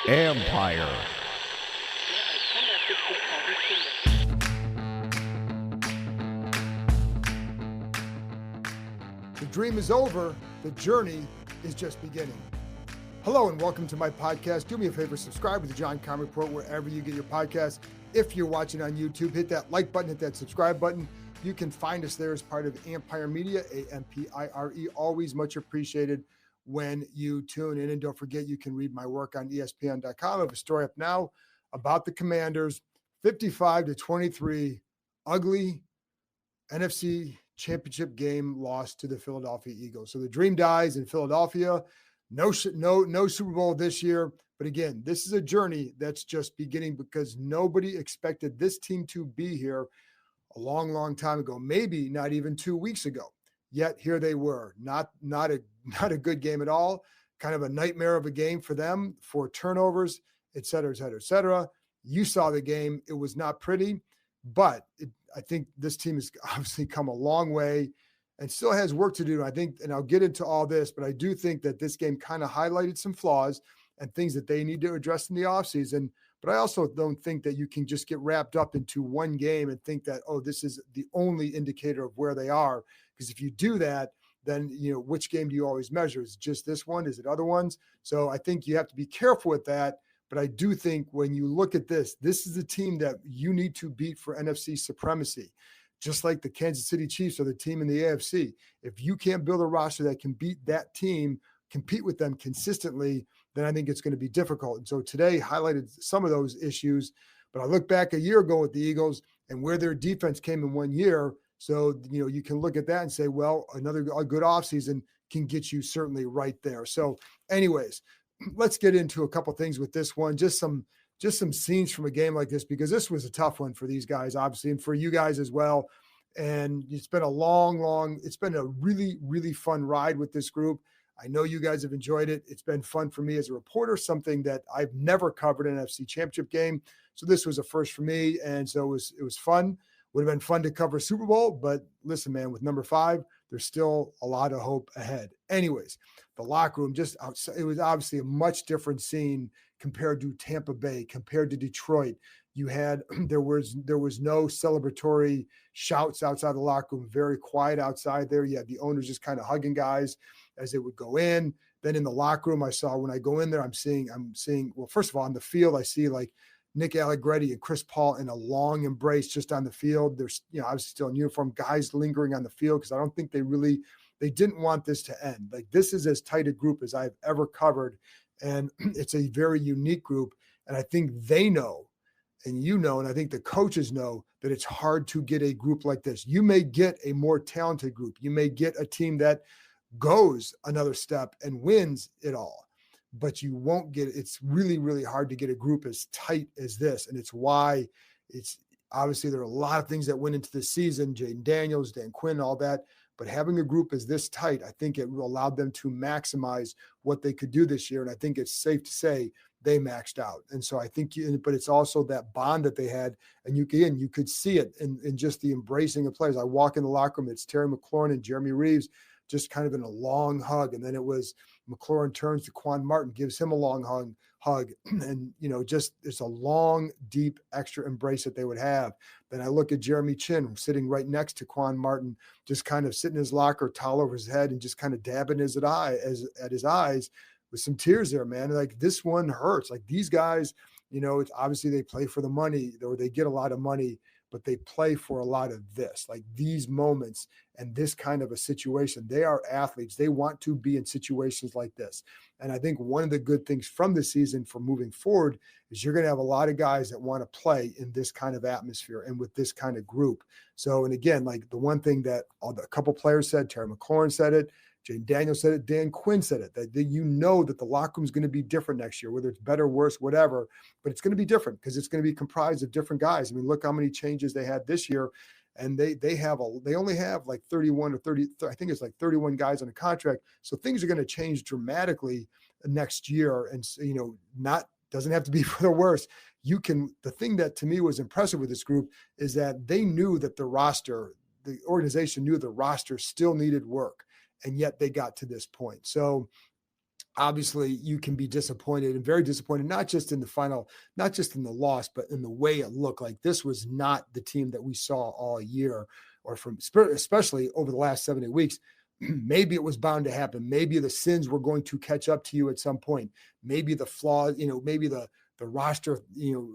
Empire. The dream is over. The journey is just beginning. Hello and welcome to my podcast. Do me a favor, subscribe to the John Conn Report wherever you get your podcasts. If you're watching on YouTube, hit that like button, hit that subscribe button. You can find us there as part of Empire Media, A-M-P-I-R-E. Always much appreciated when you tune in. And don't forget, you can read my work on ESPN.com. I have a story up now about the Commanders, 55-23, ugly NFC Championship game lost to the Philadelphia Eagles. So the dream dies in Philadelphia. No Super Bowl this year. But again, this is a journey that's just beginning because nobody expected this team to be here a long, long time ago, maybe not even 2 weeks ago. Yet here they were. Not a good game at all. Kind of a nightmare of a game for them, 4 turnovers, et cetera, et cetera, et cetera. You saw the game. It was not pretty, but I think this team has obviously come a long way and still has work to do. I think, and I'll get into all this, but I do think that this game kind of highlighted some flaws and things that they need to address in the offseason. But I also don't think that you can just get wrapped up into one game and think that, oh, this is the only indicator of where they are. Because if you do that, then, which game do you always measure? Is it just this one? Is it other ones? So I think you have to be careful with that. But I do think when you look at this is a team that you need to beat for NFC supremacy. Just like the Kansas City Chiefs are the team in the AFC. If you can't build a roster that can beat that team, compete with them consistently, then I think it's going to be difficult. And so today highlighted some of those issues. But I look back a year ago with the Eagles and where their defense came in 1 year. So, you can look at that and say, well, a good offseason can get you certainly right there. So anyways, let's get into a couple things with this one. Just some scenes from a game like this, because this was a tough one for these guys, obviously, and for you guys as well. And it's been it's been a really, really fun ride with this group. I know you guys have enjoyed it. It's been fun for me as a reporter, something that I've never covered an NFC Championship game. So this was a first for me. And so it was fun. Would have been fun to cover Super Bowl, but listen, man, with number 5, there's still a lot of hope ahead. Anyways, the locker room it was obviously a much different scene compared to Tampa Bay, compared to Detroit. You had, there was no celebratory shouts outside the locker room, very quiet outside there. You had the owners just kind of hugging guys as they would go in. Then in the locker room, when I go in there, I'm seeing, well, first of all, on the field, I see like Nick Allegretti and Chris Paul in a long embrace just on the field. There's, obviously still in uniform, guys lingering on the field because I don't think they didn't want this to end. Like, this is as tight a group as I've ever covered, and it's a very unique group. And I think they know, and and I think the coaches know that it's hard to get a group like this. You may get a more talented group. You may get a team that goes another step and wins it all. But you won't get, it's really, really hard to get a group as tight as this. And it's why it's obviously there are a lot of things that went into the season, Jaden Daniels, Dan Quinn, all that. But having a group as this tight, I think it allowed them to maximize what they could do this year. And I think it's safe to say they maxed out. And so I think, but it's also that bond that they had. And you could see it in just the embracing of players. I walk in the locker room, it's Terry McLaurin and Jeremy Reeves, just kind of in a long hug. And then it was McLaurin turns to Quan Martin, gives him a long hug. And, just it's a long, deep, extra embrace that they would have. Then I look at Jeremy Chin sitting right next to Quan Martin, just kind of sitting in his locker, towel over his head and just kind of dabbing at his eyes with some tears there, man. Like, this one hurts. Like, these guys, it's obviously they play for the money or they get a lot of money, but they play for a lot of this, like these moments and this kind of a situation. They are athletes. They want to be in situations like this. And I think one of the good things from the season for moving forward is you're going to have a lot of guys that want to play in this kind of atmosphere and with this kind of group. So, and again, like the one thing that a couple players said, Terry McLaurin said it, Jaden Daniels said it, Dan Quinn said it, that that the locker room is going to be different next year, whether it's better, worse, whatever, but it's going to be different because it's going to be comprised of different guys. I mean, look how many changes they had this year, and they only have like 31 or 30, I think it's like 31 guys on a contract. So things are going to change dramatically next year, and doesn't have to be for the worse. The thing that to me was impressive with this group is that they knew that the organization knew the roster still needed work. And yet they got to this point. So obviously you can be disappointed and very disappointed, not just in the final, not just in the loss, but in the way it looked. Like this was not the team that we saw all year, or from especially over the last 7 8 weeks. Maybe it was bound to happen. Maybe the sins were going to catch up to you at some point. Maybe the flaws, maybe the roster,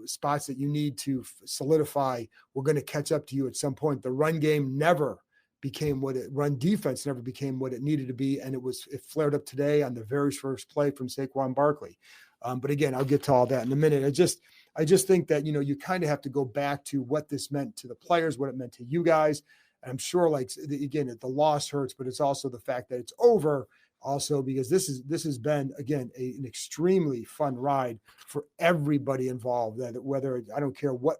spots that you need to solidify were going to catch up to you at some point. The run game never became run defense never became what it needed to be. And it flared up today on the very first play from Saquon Barkley. But again, I'll get to all that in a minute. I just think that, you kind of have to go back to what this meant to the players, what it meant to you guys. And I'm sure, again, the loss hurts, but it's also the fact that it's over also, because this has been, again, an extremely fun ride for everybody involved, that whether, I don't care what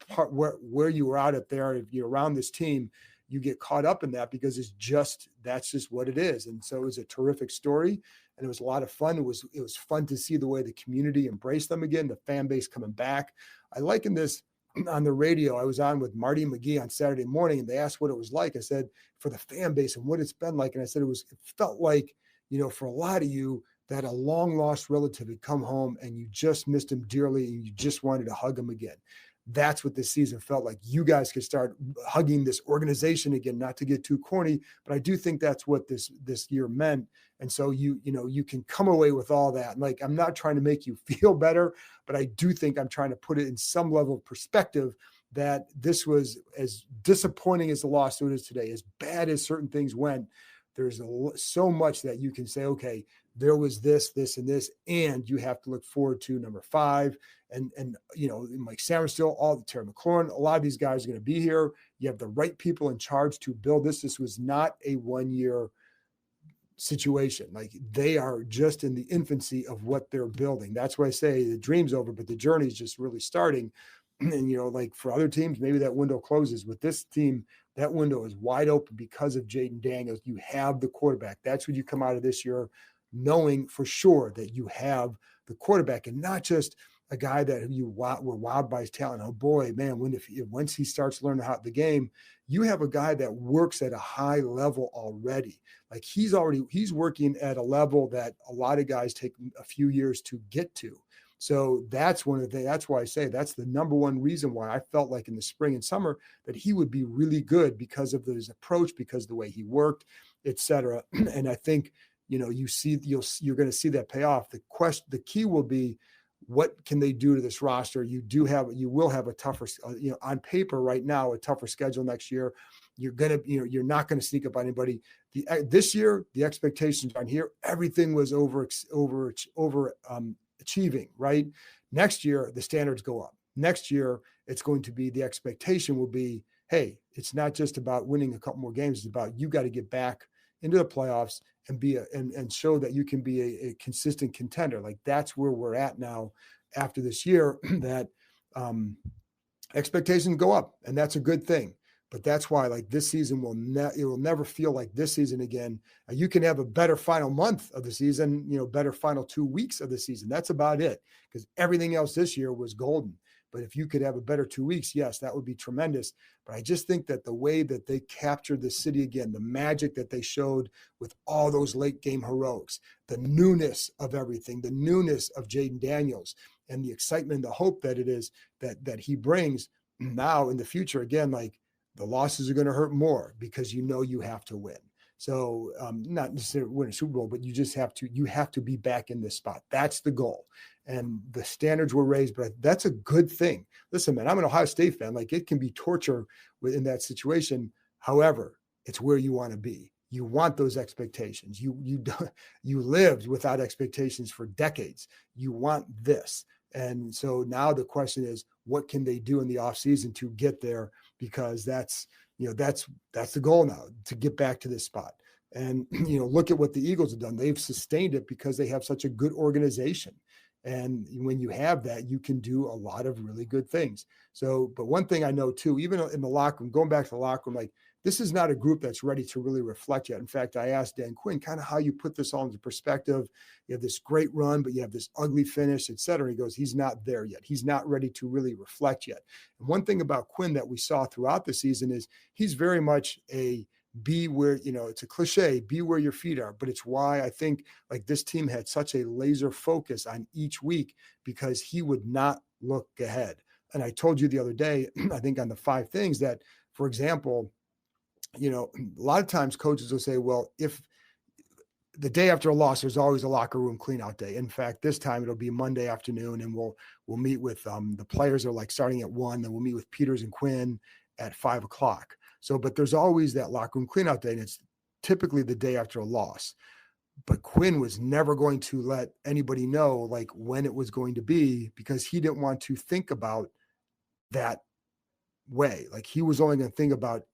part, where you were out there, if you're around this team, you get caught up in that because that's just what it is. And so it was a terrific story, and it was a lot of fun. It was fun to see the way the community embraced them again, the fan base coming back. I likened this on the radio. I was on with Marty McGee on Saturday morning, and they asked what it was like. I said, for the fan base and what it's been like. And I said, it felt like, for a lot of you, that a long lost relative had come home and you just missed him dearly and you just wanted to hug him again. That's what this season felt like. You guys could start hugging this organization again, not to get too corny, but I do think that's what this year meant. And so you can come away with all that. Like, I'm not trying to make you feel better, but I do think I'm trying to put it in some level of perspective that this was, as disappointing as the loss is today, as bad as certain things went, there's so much that you can say, okay, there was this, and this, and you have to look forward to number 5. And Mike Samerstill, all the Terry McLaurin, a lot of these guys are going to be here. You have the right people in charge to build this. This was not a 1-year situation. Like, they are just in the infancy of what they're building. That's why I say the dream's over, but the journey is just really starting. And, like for other teams, maybe that window closes. With this team, that window is wide open because of Jaden Daniels. You have the quarterback. That's what you come out of this year knowing for sure that you have the quarterback, and not just a guy that were wowed by his talent. Oh boy, man, once he starts learning how the game, you have a guy that works at a high level already. Like, he's working at a level that a lot of guys take a few years to get to. So that's one of the things. That's why I say that's the number one reason why I felt like in the spring and summer that he would be really good, because of his approach, because of the way he worked, et cetera. And I think, you're going to see that pay off. The key will be, what can they do to this roster? You will have a tougher, on paper right now, a tougher schedule next year. You're not going to sneak up on anybody. This year, the expectations on here, everything was achieving, right? Next year, the standards go up. Next year, it's going to be, the expectation will be, hey, it's not just about winning a couple more games. It's about, you got to get back into the playoffs and and show that you can be a consistent contender. Like, that's where we're at now after this year, that expectations go up, and that's a good thing. But that's why, like, this season it will never feel like this season again. You can have a better final month of the season, better final 2 weeks of the season. That's about it, because everything else this year was golden. But if you could have a better 2 weeks, yes, that would be tremendous. But I just think that the way that they captured the city again, the magic that they showed with all those late game heroics, the newness of everything, the newness of Jaden Daniels, and the excitement and the hope that it is that he brings now in the future, again, like, the losses are going to hurt more because you have to win. So not necessarily win a Super Bowl, but you have to be back in this spot. That's the goal. And the standards were raised, but that's a good thing. Listen, man, I'm an Ohio State fan. Like, it can be torture within that situation. However, it's where you want to be. You want those expectations. You lived without expectations for decades. You want this. And so now the question is, what can they do in the offseason to get there? Because that's the goal now, to get back to this spot. And, look at what the Eagles have done. They've sustained it because they have such a good organization. And when you have that, you can do a lot of really good things. So, but one thing I know too, even in the locker room, going back to the locker room, like, this is not a group that's ready to really reflect yet. In fact, I asked Dan Quinn kind of how you put this all into perspective. You have this great run, but you have this ugly finish, et cetera. He goes, he's not there yet. He's not ready to really reflect yet. And one thing about Quinn that we saw throughout the season is he's very much a be where, it's a cliche, be where your feet are. But it's why I think like this team had such a laser focus on each week, because he would not look ahead. And I told you the other day, I think on the 5 things that, for example, a lot of times coaches will say, well, if the day after a loss, there's always a locker room clean out day. In fact, this time it'll be Monday afternoon, and we'll meet with the players are like starting at 1, then we'll meet with Peters and Quinn at 5:00. So, but there's always that locker room clean out day, and it's typically the day after a loss. But Quinn was never going to let anybody know like when it was going to be, because he didn't want to think about that way. Like he was only going to think about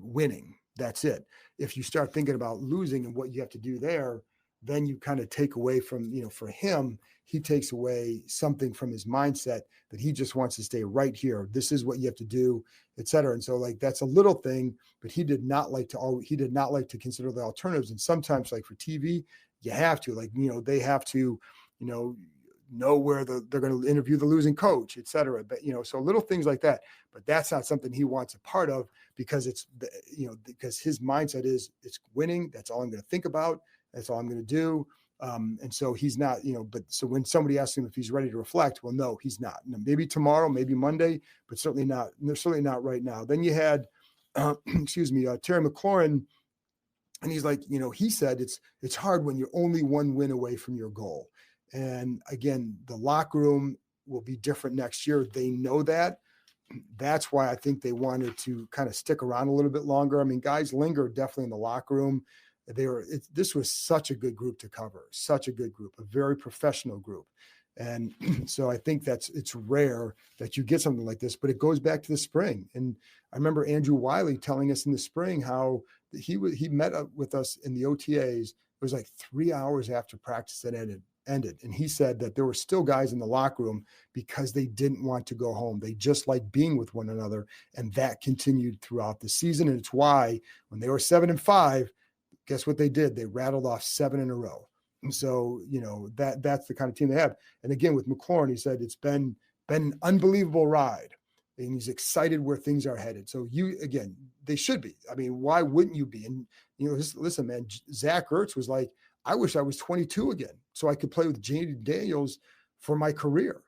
winning. That's it. If you start thinking about losing and what you have to do there, then you kind of take away from, for him, he takes away something from his mindset that he just wants to stay right here. This is what you have to do, et cetera. And so like, that's a little thing, but he did not like to consider the alternatives. And sometimes like for TV, you have to they have to, know where they're going to interview the losing coach, et cetera. But, so little things like that, but that's not something he wants a part of, because it's, because his mindset is it's winning. That's all I'm going to think about. That's all I'm going to do. And so he's not, but so when somebody asks him if he's ready to reflect, well, no, he's not. Maybe tomorrow, maybe Monday, but certainly not. They're certainly not right now. Then you had, Terry McLaurin, and he's like, he said it's hard when you're only one win away from your goal. And again, the locker room will be different next year. They know that. That's why I think they wanted to kind of stick around a little bit longer. I mean, guys linger definitely in the locker room. This was such a good group to cover, such a good group, a very professional group. And so I think it's rare that you get something like this, but it goes back to the spring. And I remember Andrew Wiley telling us in the spring how he met up with us in the OTAs. It was like 3 hours after practice that ended. And he said that there were still guys in the locker room because they didn't want to go home. They just liked being with one another. And that continued throughout the season. And it's why when they were 7-5, guess what they did? They rattled off 7 in a row. And so, that's the kind of team they have. And again, with McLaurin, he said it's been an unbelievable ride. And he's excited where things are headed. So they should be. I mean, why wouldn't you be? And, listen, man, Zach Ertz was like, I wish I was 22 again so I could play with Jaden Daniels for my career.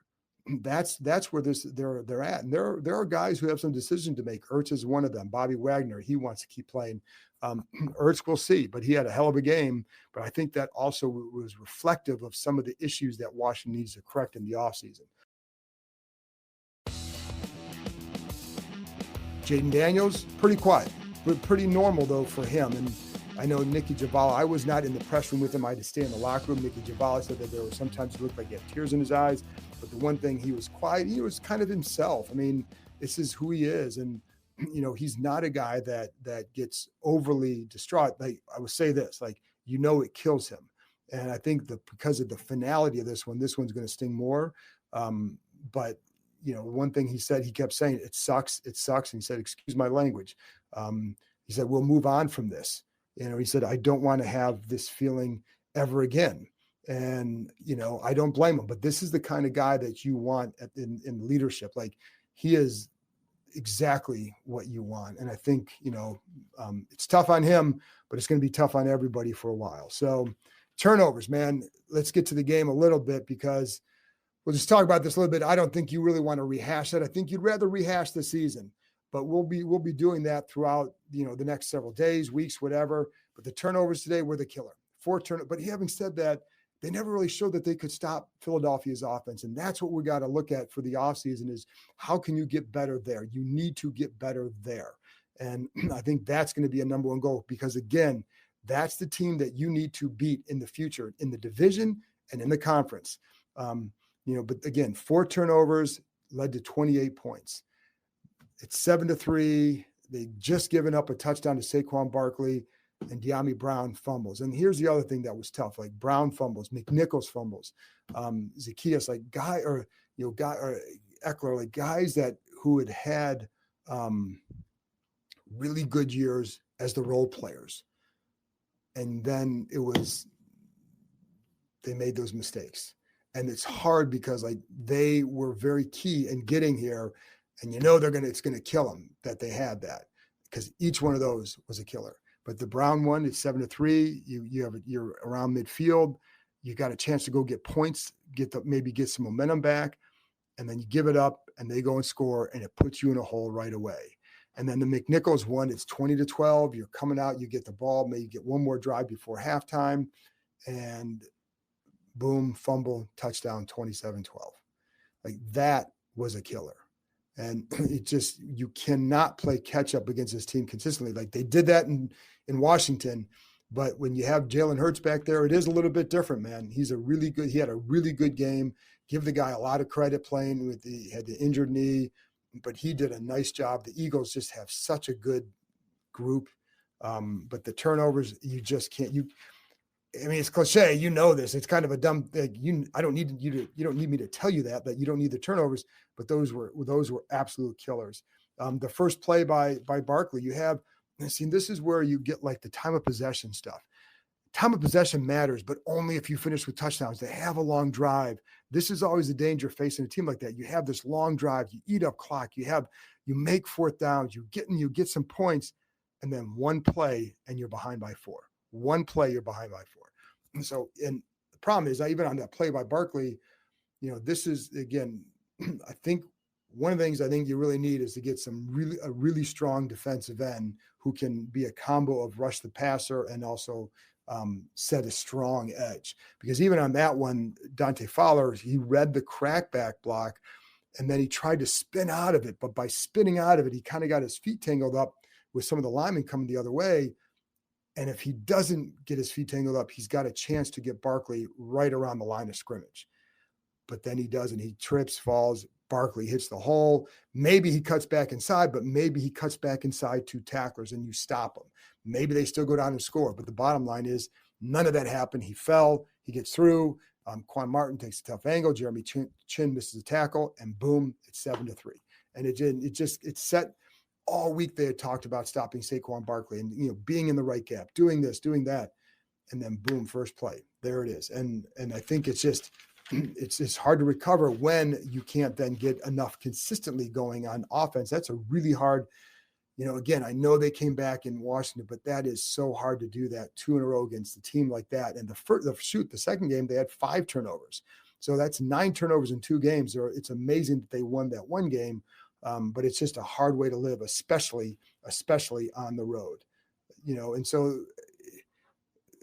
That's where they're at. And there are guys who have some decision to make. Ertz is one of them. Bobby Wagner, he wants to keep playing. Ertz, we'll see, but he had a hell of a game. But I think that also was reflective of some of the issues that Washington needs to correct in the offseason. Jaden Daniels, pretty quiet, but pretty normal though for him. And I know Nicky Javala, I was not in the press room with him. I had to stay in the locker room. Nicky Javala said that there were sometimes he looked like he had tears in his eyes, but the one thing, he was quiet. He was kind of himself. I mean, this is who he is. And, he's not a guy that gets overly distraught. Like I would say this, like, it kills him. And I think because of the finality of this one's going to sting more. But, one thing he said, he kept saying, it sucks. And he said, excuse my language. He said, we'll move on from this. He said, I don't want to have this feeling ever again. And, I don't blame him, but this is the kind of guy that you want in leadership. Like he is exactly what you want. And I think, it's tough on him, but it's going to be tough on everybody for a while. So turnovers, man, let's get to the game a little bit, because we'll just talk about this a little bit. I don't think you really want to rehash that. I think you'd rather rehash the season, but we'll be doing that throughout, the next several days, weeks, whatever. But the turnovers today were the killer. 4 turnovers. But having said that, they never really showed that they could stop Philadelphia's offense. And that's what we got to look at for the offseason is how can you get better there? You need to get better there. And I think that's going to be a number one goal, because again, that's the team that you need to beat in the future, in the division and in the conference. But again, 4 turnovers led to 28 points. It's 7-3. They just given up a touchdown to Saquon Barkley, and De'Ami Brown fumbles. And here's the other thing that was tough, like Brown fumbles, McNichols fumbles, Zacchaeus, like Eckler, like guys who had really good years as the role players. And then they made those mistakes. And it's hard because like they were very key in getting here, and it's going to kill them that they had that, because each one of those was a killer. But the Brown one is 7-3. You're around midfield. You got a chance to go get points, maybe get some momentum back, and then you give it up, and they go and score, and it puts you in a hole right away. And then the McNichols one, it's 20-12. You're coming out, you get the ball, maybe you get one more drive before halftime, and boom, fumble, touchdown, 27-12. Like that was a killer. And you cannot play catch up against this team consistently. Like they did that in Washington, but when you have Jalen Hurts back there, it is a little bit different, man. He had a really good game. Give the guy a lot of credit playing he had the injured knee, but he did a nice job. The Eagles just have such a good group. But the turnovers, you just can't, it's cliche, you know this. It's kind of a dumb thing. You don't need me to tell you that you don't need the turnovers, but those were absolute killers. The first play by Barkley, this is where you get like the time of possession stuff. Time of possession matters, but only if you finish with touchdowns. They have a long drive. This is always the danger facing a team like that. You have this long drive, you eat up clock, you make fourth downs, you get some points, and then one play and you're behind by 4. One play, you're behind by 4. And so, and the problem is, even on that play by Barkley, this is, again, I think one of the things I think you really need is to get a really strong defensive end who can be a combo of rush the passer and also set a strong edge. Because even on that one, Dante Fowler, he read the crackback block and then he tried to spin out of it. But by spinning out of it, he kind of got his feet tangled up with some of the linemen coming the other way. And if he doesn't get his feet tangled up, he's got a chance to get Barkley right around the line of scrimmage. But then he doesn't. He trips, falls. Barkley hits the hole. Maybe he cuts back inside, but maybe he cuts back inside 2 tacklers and you stop him. Maybe they still go down and score. But the bottom line is none of that happened. He fell. He gets through. Quan Martin takes a tough angle. Jeremy Chin misses a tackle, and boom, it's 7-3. And it set. All week they had talked about stopping Saquon Barkley and being in the right gap, doing this, doing that, and then boom, first play, there it is. And I think it's just it's hard to recover when you can't then get enough consistently going on offense. That's a really hard. Again, I know they came back in Washington, but that is so hard to do that 2 in a row against a team like that. And the second game they had 5 turnovers, so that's 9 turnovers in 2 games. It's amazing that they won that one game. But it's just a hard way to live, especially on the road, and so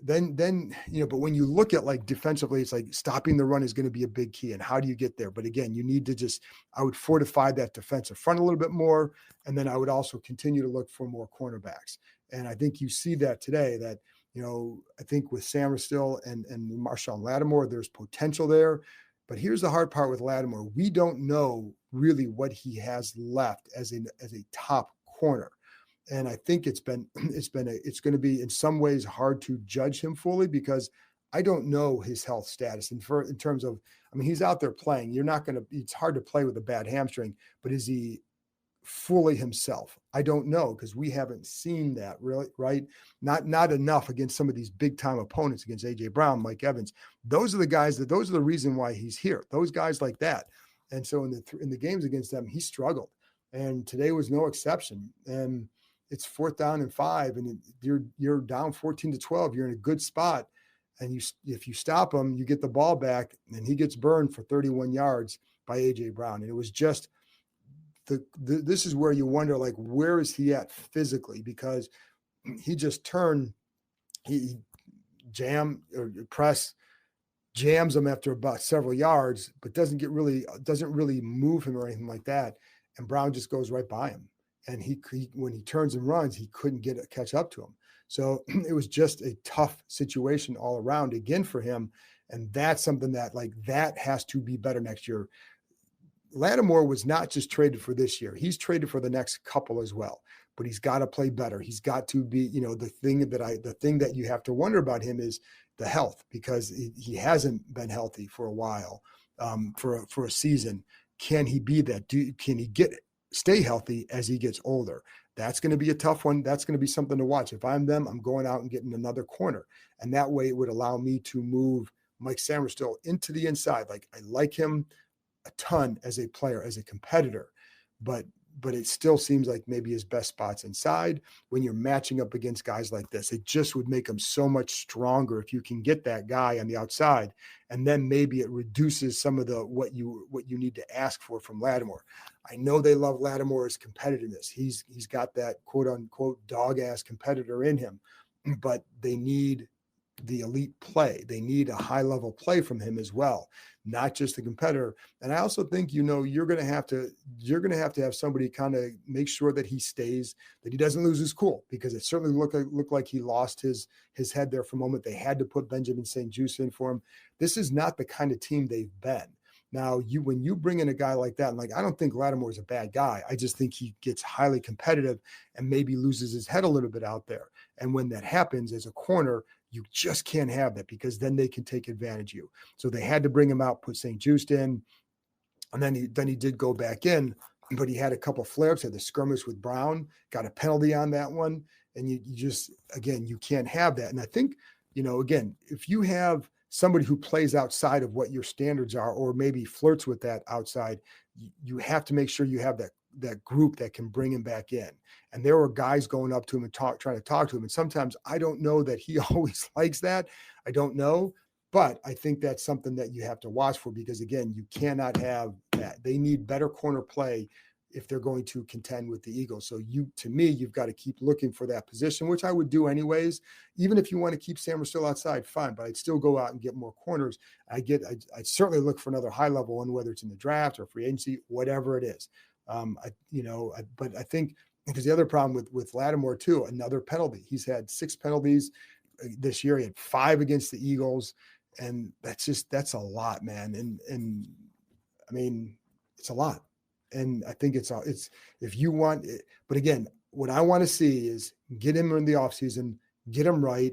then, but when you look at like defensively, it's like stopping the run is going to be a big key. And how do you get there? But again, you need to I would fortify that defensive front a little bit more. And then I would also continue to look for more cornerbacks. And I think you see that today that, I think with Sam Still and Marshawn Lattimore, there's potential there. But here's the hard part with Lattimore. We don't know really what he has left as a top corner. And I think it's going to be in some ways hard to judge him fully because I don't know his health status. And in terms of, he's out there playing. It's hard to play with a bad hamstring, but is he fully himself? I don't know because we haven't seen that really, right? Not enough against some of these big time opponents against AJ Brown, Mike Evans. Those are the reason why he's here. Those guys like that. And so in the games against them, he struggled, and today was no exception. And it's 4th down and 5, and you're down 14-12. You're in a good spot, and if you stop him, you get the ball back, and he gets burned for 31 yards by AJ Brown. And it was just this is where you wonder, like, where is he at physically? Because he just turned, he jams him after about several yards, but doesn't really move him or anything like that. And Brown just goes right by him. And he when he turns and runs, he couldn't catch up to him. So it was just a tough situation all around again for him. And that's something that has to be better next year. Lattimore was not just traded for this year. He's traded for the next couple as well, but he's got to play better. He's got to be, the thing that you have to wonder about him is the health, because he hasn't been healthy for a while, for a season. Can he be that? Can he stay healthy as he gets older? That's going to be a tough one. That's going to be something to watch. If I'm them, I'm going out and getting another corner. And that way it would allow me to move Mike Sainristil into the inside. Like, I like him a ton as a player, as a competitor, but but it still seems like maybe his best spot's inside. When you're matching up against guys like this, it just would make him so much stronger if you can get that guy on the outside, and then maybe it reduces some of the what you need to ask for from Lattimore. I know they love Lattimore's competitiveness. He's got that quote unquote dog ass competitor in him, but they need the elite play. They need a high level play from him as well, not just the competitor. And I also think, you're going to have to have somebody kind of make sure that he stays, that he doesn't lose his cool, because it certainly looked like he lost his head there for a moment. They had to put Benjamin St-Juste in for him. This is not the kind of team they've been. Now, when you bring in a guy like that, and I don't think Lattimore is a bad guy. I just think he gets highly competitive and maybe loses his head a little bit out there. And when that happens as a corner, you just can't have that, because then they can take advantage of you. So they had to bring him out, put St-Juste in, and then he did go back in, but he had a couple of flare-ups, had the skirmish with Brown, got a penalty on that one. And you just, again, you can't have that. And I think, again, if you have somebody who plays outside of what your standards are, or maybe flirts with that outside, you have to make sure you have that group that can bring him back in. And there were guys going up to him and trying to talk to him. And sometimes I don't know that he always likes that. I don't know. But I think that's something that you have to watch for, because, again, you cannot have that. They need better corner play if they're going to contend with the Eagles. So to me, you've got to keep looking for that position, which I would do anyways. Even if you want to keep Sammer still outside, fine, but I'd still go out and get more corners. I'd certainly look for another high level one, whether it's in the draft or free agency, whatever it is. But I think, because the other problem with Lattimore too, another penalty. He's had 6 penalties this year. He had 5 against the Eagles, and that's a lot, man. And I mean, it's a lot. And I think it's if you want it, but again, what I want to see is get him in the offseason, get him right,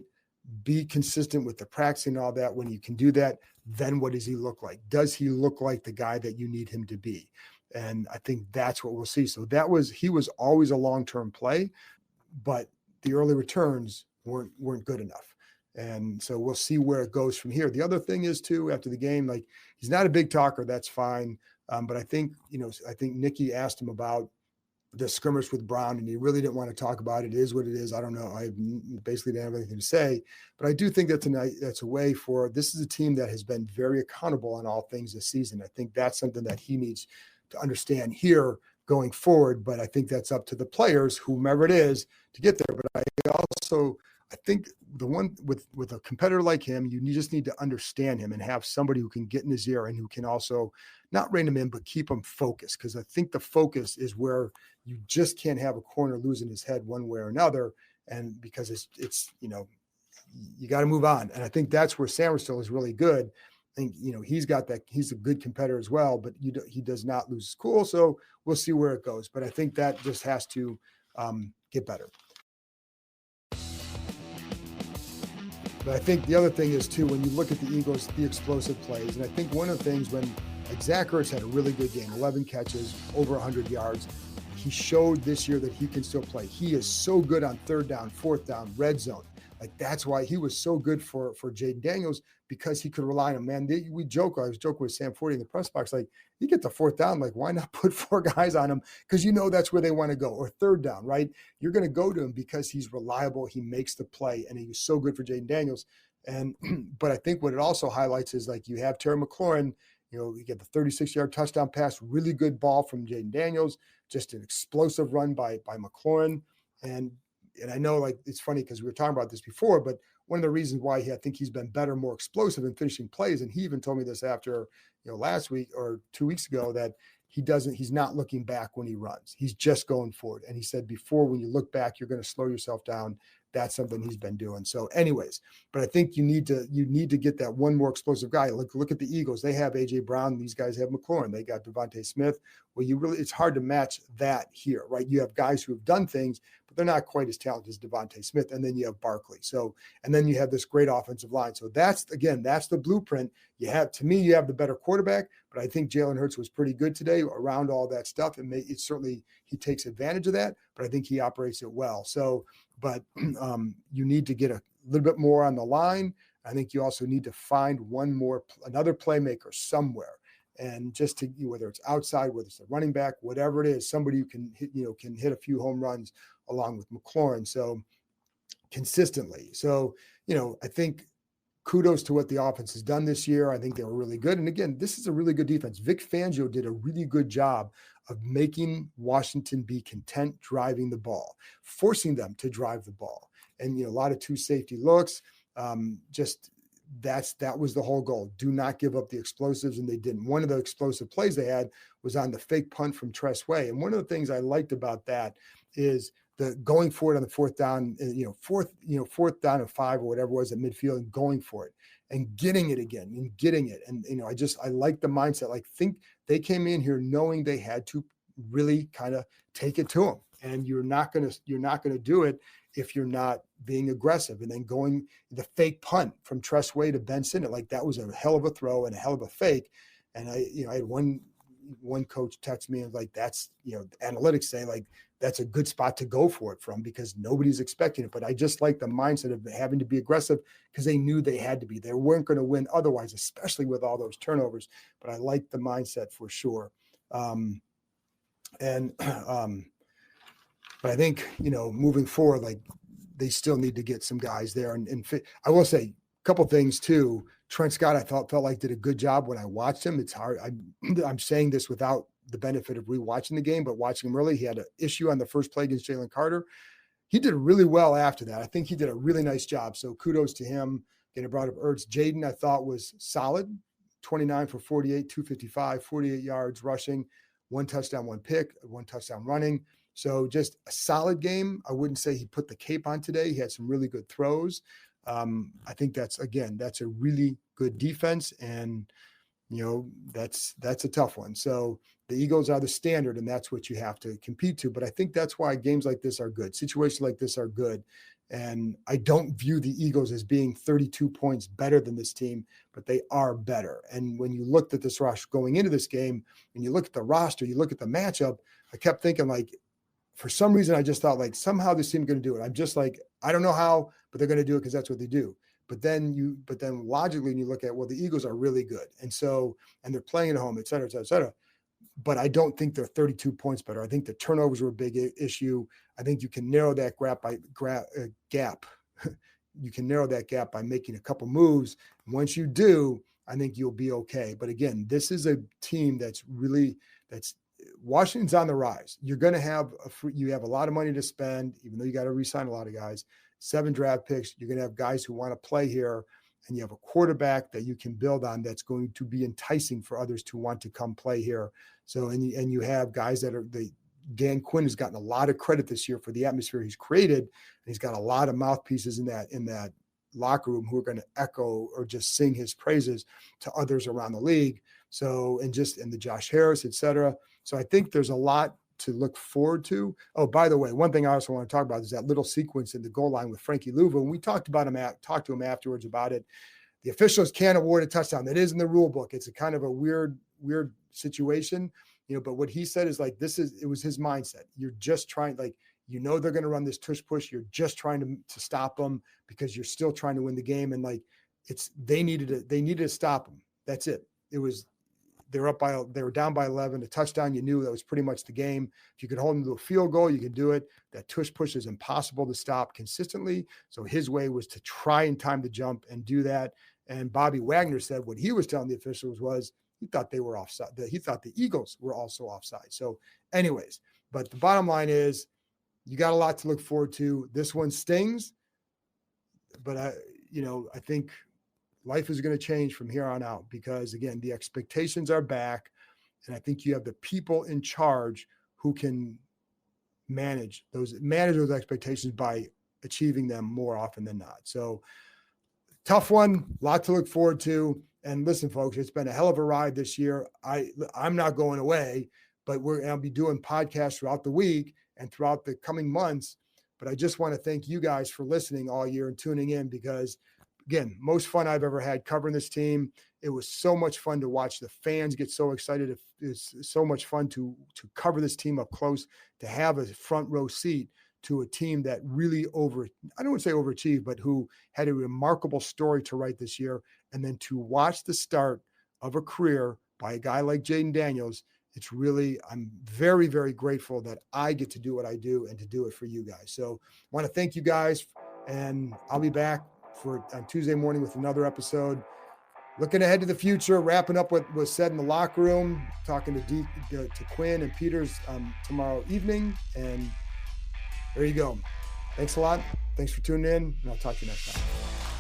be consistent with the practicing and all that. When you can do that, then what does he look like? Does he look like the guy that you need him to be? And I think that's what we'll see. So he was always a long-term play, but the early returns weren't good enough. And so we'll see where it goes from here. The other thing is too, after the game, he's not a big talker. That's fine. But I think Nicky asked him about the skirmish with Brown, and he really didn't want to talk about it. It is what it is. I don't know. I basically didn't have anything to say, but I do think that's a way for, this is a team that has been very accountable on all things this season. I think that's something that he needs to understand here going forward. But I think that's up to the players, whomever it is, to get there. But I think the one with a competitor like him, you just need to understand him and have somebody who can get in his ear and who can also not rein him in, but keep him focused. Because I think the focus is where you just can't have a corner losing his head one way or another. And because it's you got to move on. And I think that's where Sammerstill is really good. I think, he's got that. He's a good competitor as well, but he does not lose his cool. So we'll see where it goes. But I think that just has to get better. But I think the other thing is too, when you look at the Eagles, the explosive plays, and I think one of the things Zach Ertz had a really good game, 11 catches, over 100 yards. He showed this year that he can still play. He is so good on 3rd down, 4th down, red zone. That's why he was so good for Jaden Daniels, because he could rely on him. Man, I was joking with Sam Forty in the press box, you get to 4th down, why not put 4 guys on him? Because that's where they want to go. Or 3rd down, right? You're going to go to him because he's reliable. He makes the play, and he was so good for Jaden Daniels. And but I think what it also highlights is you have Terry McLaurin. You get the 36-yard touchdown pass, really good ball from Jaden Daniels, just an explosive run by McLaurin. And I know it's funny because we were talking about this before, but one of the reasons why I think he's been better, more explosive in finishing plays, and he even told me this after, last week or 2 weeks ago, that he's not looking back when he runs. He's just going forward. And he said before, when you look back, you're going to slow yourself down. That's something he's been doing. So anyways, but I think you need to get that one more explosive guy. Look at the Eagles. They have A.J. Brown. These guys have McLaurin. They got Devontae Smith. Well, it's hard to match that here, right? You have guys who have done things, but they're not quite as talented as Devontae Smith. And then you have Barkley. So, and then you have this great offensive line. So that's the blueprint. You have the better quarterback, but I think Jalen Hurts was pretty good today around all that stuff. And it's certainly, he takes advantage of that, but I think he operates it well. So, but you need to get a little bit more on the line. I think you also need to find another playmaker somewhere. And just to, whether it's outside, whether it's a running back, whatever it is, somebody who can hit, can hit a few home runs along with McLaurin. So consistently. So, I think kudos to what the offense has done this year. I think they were really good. And again, this is a really good defense. Vic Fangio did a really good job of making Washington be content driving the ball, forcing them to drive the ball. And, a lot of two safety looks, that was the whole goal. Do not give up the explosives, and they didn't. One of the explosive plays they had was on the fake punt from Tress Way. And one of the things I liked about that is the going for it on the fourth down, fourth down and 5 or whatever it was at midfield, and going for it and getting it again and getting it. And, I like the mindset. Like, think they came in here knowing they had to really kind of take it to them. And you're not going to do it if you're not being aggressive. And then going the fake punt from Tress Way to Ben Sinnott, like that was a hell of a throw and a hell of a fake. And I had one coach text me and like, that's, analytics say like, that's a good spot to go for it from because nobody's expecting it. But I just like the mindset of having to be aggressive because they knew they had to be. They weren't going to win otherwise, especially with all those turnovers. But I like the mindset for sure. But I think, moving forward, like they still need to get some guys there and fit. I will say a couple things too. Trent Scott, I felt like did a good job when I watched him. It's hard. I'm saying this without the benefit of rewatching the game, but watching him early, he had an issue on the first play against Jalen Carter. He did really well after that. I think he did a really nice job. So kudos to him. Getting brought up Ertz. Jaden, I thought was solid. 29 for 48, 255, 48 yards rushing, 1 touchdown, 1 pick, 1 touchdown running. So just a solid game. I wouldn't say he put the cape on today. He had some really good throws. I think that's a really good defense. And, that's a tough one. So the Eagles are the standard, and that's what you have to compete to. But I think that's why games like this are good. Situations like this are good. And I don't view the Eagles as being 32 points better than this team, but they are better. And when you looked at this roster going into this game, and you look at the roster, you look at the matchup, I kept thinking like, for some reason, I just thought like somehow this team's going to do it. I'm just like, I don't know how, but they're going to do it because that's what they do. But then logically, when you look at, well, the Eagles are really good. And they're playing at home, et cetera, et cetera, et cetera. But I don't think they're 32 points better. I think the turnovers were a big issue. I think you can narrow that gap. You can narrow that gap by making a couple moves. And once you do, I think you'll be okay. But again, this is a team that's Washington's on the rise. You're going to have you have a lot of money to spend, even though you got to re-sign a lot of guys. 7 draft picks. You're going to have guys who want to play here, and you have a quarterback that you can build on that's going to be enticing for others to want to come play here. So, and you have guys that Dan Quinn has gotten a lot of credit this year for the atmosphere he's created, and he's got a lot of mouthpieces in that locker room who are going to echo or just sing his praises to others around the league. So, and the Josh Harris, et cetera. So I think there's a lot to look forward to. Oh, by the way, one thing I also want to talk about is that little sequence in the goal line with Frankie Louva. When we talked to him afterwards about it, the officials can't award a touchdown. That is in the rule book. It's a kind of a weird situation, but what he said is like, it was his mindset. You're just trying, like, they're going to run this tush push. You're just trying to stop them because you're still trying to win the game. And like, they needed to stop them. That's it. They were down by 11, a touchdown. You knew that was pretty much the game. If you could hold them to a field goal, you could do it. That tush push is impossible to stop consistently. So his way was to try and time the jump and do that. And Bobby Wagner said what he was telling the officials was he thought they were offside. He thought the Eagles were also offside. So anyways, but the bottom line is you got a lot to look forward to. This one stings, but I think life is going to change from here on out because, again, the expectations are back, and I think you have the people in charge who can manage those expectations by achieving them more often than not. So tough one, a lot to look forward to. And listen, folks, it's been a hell of a ride this year. I'm not going away, but I'll be doing podcasts throughout the week and throughout the coming months. But I just want to thank you guys for listening all year and tuning in because, again, most fun I've ever had covering this team. It was so much fun to watch the fans get so excited. It's so much fun to cover this team up close, to have a front row seat to a team that really I don't want to say overachieved, but who had a remarkable story to write this year. And then to watch the start of a career by a guy like Jaden Daniels, it's really, I'm very, very grateful that I get to do what I do and to do it for you guys. So I want to thank you guys, and I'll be back on Tuesday morning with another episode. Looking ahead to the future, wrapping up what was said in the locker room, talking to Quinn and Peters tomorrow evening. And there you go. Thanks a lot. Thanks for tuning in, and I'll talk to you next time.